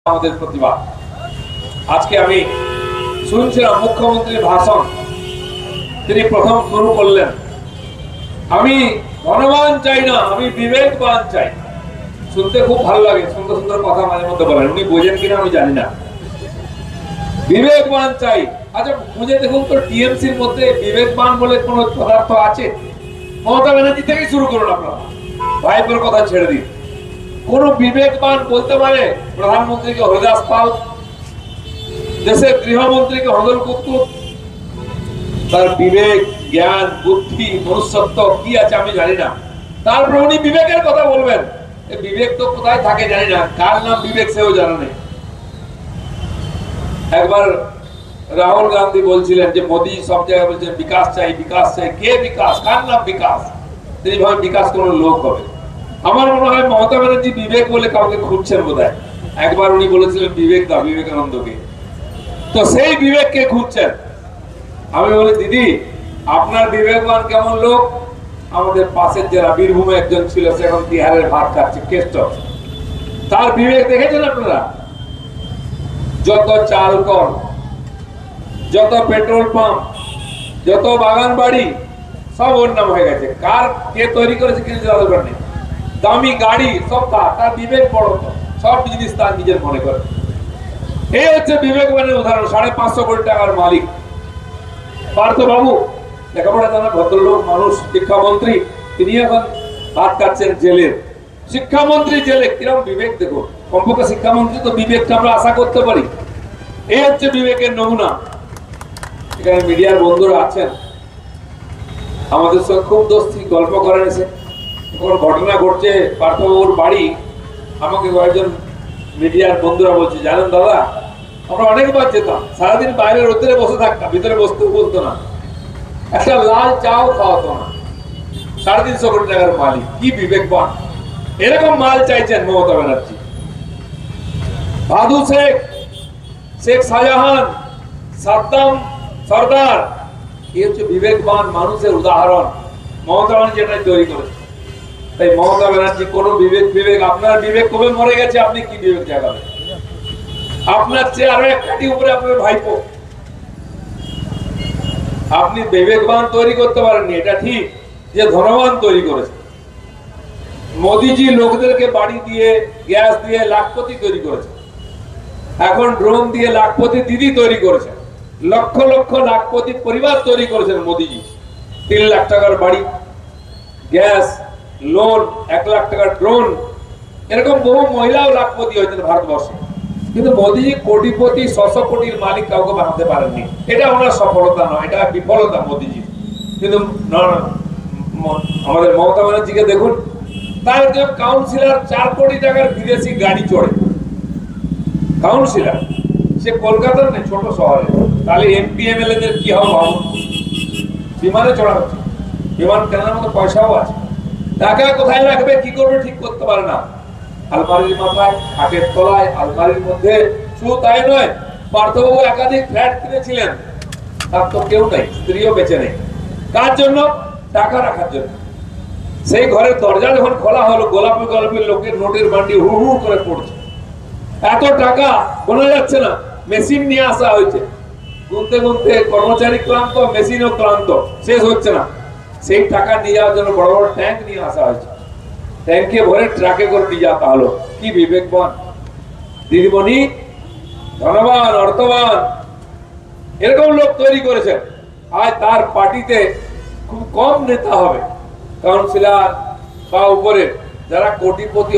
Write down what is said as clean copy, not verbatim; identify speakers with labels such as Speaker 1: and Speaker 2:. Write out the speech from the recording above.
Speaker 1: আমাদের প্রতিবাদ। আজকে আমি শুনছিলাম মুখ্যমন্ত্রীর ভাষণ, তিনি প্রথম শুরু করলেন, আমি ধনবান চাই না, আমি বিবেকবান চাই। শুনতে খুব ভালো লাগে, সুন্দর সুন্দর কথা মাঝে মধ্যে বলেন, উনি বোঝেন কিনা আমি জানি না। বিবেকবান চাই, আচ্ছা বুঝে দেখুন তো টিএমসির মধ্যে বিবেকবান বলে কোন পদার্থ আছে? মমতা ব্যানার্জি থেকে শুরু করুন, আপনারা ভাইপোর কথা ছেড়ে দিন। কোন বিবেকবান বলতে পারে প্রধানমন্ত্রীকে হরিদাস পাল, দেশের গৃহমন্ত্রীকে হদল কুতুব? তার বিবেক, জ্ঞান, বুদ্ধি, মনুষ্যত্ব কি আছে আমি জানি না। তারপর উনি বিবেকের কথা বলবেন, বিবেক তো কোথায় থাকে জানি না, কার নাম বিবেক সেও জানা নেই। একবার রাহুল গান্ধী বলছিলেন যে মোদী সব জায়গায় বলছেন বিকাশ চাই, বিকাশ চাই। কে বিকাশ? কার নাম বিকাশ? তিনি ভাবেন বিকাশ কোন লোক হবে। আমার মনে হয় মমতা ব্যানার্জি বিবেক বলে কাউকে খুঁজছেন বোধহয়। একবার উনি বলেছিলেন বিবেক দা, বিবেকানন্দকে, তো সেই বিবেককে খুঁজছেন। আমি বলি দিদি আপনার বিবেকবান কেমন লোক? আমাদের পাশের জেলা বীরভূমে একজন ছিল, সে এখন বিহারের ভাত খাচ্ছে, কেষ্ট। তার বিবেক দেখেছেন আপনারা? যত চাল কল, যত পেট্রোল পাম্প, যত বাগান বাড়ি সব ওর নাম হয়ে গেছে। কার কে তৈরি করেছে কিছু দরকার নেই। দামি গাড়ি সব তার বিবেক বড়, সব জিনিস তার নিজের মনে করে। এই হচ্ছে বিবেকবানের উদাহরণ। 550 কোটি টাকার মালিক পার্থ বাবু, লেখাপড়া জানা ভদ্রলোক মানুষ, শিক্ষামন্ত্রী, তিনি এখন ভাত খাচ্ছেন জেলের। শিক্ষামন্ত্রী জেলে, কিরকম বিবেক দেখো। কমপক্ষে শিক্ষামন্ত্রী তো বিবেকটা আমরা আশা করতে পারি। এই হচ্ছে বিবেকের নমুনা। এখানে মিডিয়ার বন্ধুরা আছেন, আমাদের সঙ্গে খুব দোস্তি, গল্প করেন এসে। কোনো ঘটনা ঘটছে পার্থবাবুর বাড়ি, আমাকে কয়েকজন মিডিয়ার বন্ধুরা বলছে জানেন দাদা আমরা অনেকবার যেতাম, সারাদিন বাইরে রোদ্রে বসে থাকতাম, ভিতরে বসতেও বলতো না, একটা লাল চাও খাওয়াতো না। 350 কোটি টাকার মালিক, কি বিবেকবান! এরকম মাল চাইছেন মমতা ব্যানার্জি। বাদু শেখ, শেখ শাহজাহান, সাদ্দাম, সর্দার, এই হচ্ছে বিবেকবান মানুষের উদাহরণ। মমতা ব্যানার্জি এটাই তৈরি করেছে। তাই মমতা ব্যানার্জি কোন বিবেক, আপনার বিবেক কবে মরে গেছে? আপনি কি বিবেক জাগাবেন? আপনার চেয়ে আরো এক কাঠি উপরে আপনার ভাইপো। আপনি বিবেকবান তৈরি করতে পারেননি, এটা ঠিক, যে ধনবান তৈরি করেছে। মোদিজি লোকদেরকে বাড়ি দিয়ে, গ্যাস দিয়ে লাখপতি তৈরি করেছে। এখন ড্রোন দিয়ে লাখপতি দিদি তৈরি করেছে। লক্ষ লক্ষ লাখপতি পরিবার তৈরি করেছেন মোদিজি। 3 লাখ টাকার বাড়ি, গ্যাস, লোন, 1 লাখ টাকার ড্রোন, এরকম বহু মহিলাও লাখপতি হয়েছেন ভারতবর্ষে। কিন্তু মোদিজি কোটিপতি, 600 কোটির মালিক কাউকে বানাতে পারেননি। এটা ওনার সফলতা নয়, এটা বিফলতা মোদিজি। কিন্তু আমাদের মমতা ব্যানার্জিকে দেখুন, তার একজন কাউন্সিলর 4 কোটি টাকার বিদেশি গাড়ি চড়ে। কাউন্সিলর, সে কলকাতার নেই, ছোট শহরে। তাহলে এমপি এমএলএ দের কি হবে ভাবুন। বিমানে চড়া হচ্ছে, বিমান কেনার মতো পয়সাও আছে। টাকা কোথায় রাখবে, কি করবে ঠিক করতে পারে না। আলমারির মাথায়, খাটের তলায়, আলমারির মধ্যে। শুধু তাই নয়, পার্থবাবু একাধিক ফ্ল্যাট কিনেছিলেন, তার তো কেউ নাই, স্ত্রীও বেঁচে নেই। কার জন্য? টাকা রাখার জন্য। সেই ঘরের দরজা যখন খোলা হলো, গোলাপি গোলাপি লোকের নোটের বান্ডি হু হু করে পড়ছে। এত টাকা গোনা যাচ্ছে না, মেশিন নিয়ে আসা হয়েছে। গুনতে গুনতে কর্মচারী ক্লান্ত, মেশিনও ক্লান্ত, শেষ হচ্ছে না। সেই টাকা নিয়ে যাওয়ার জন্য বড় বড় ট্যাঙ্ক নিয়ে আসা হয়েছে। ট্যাঙ্কে ভরে ট্রাকে করে নিয়ে যাওয়া হলো। কি বিবেকবান! দিদিমণি ধনবান, অর্থবান, এরকম লোক তৈরি করেছেন। আজ তার পার্টিতে খুব কম নেতা হবে, কাউন্সিলর বা উপরে যারা কোটিপতি।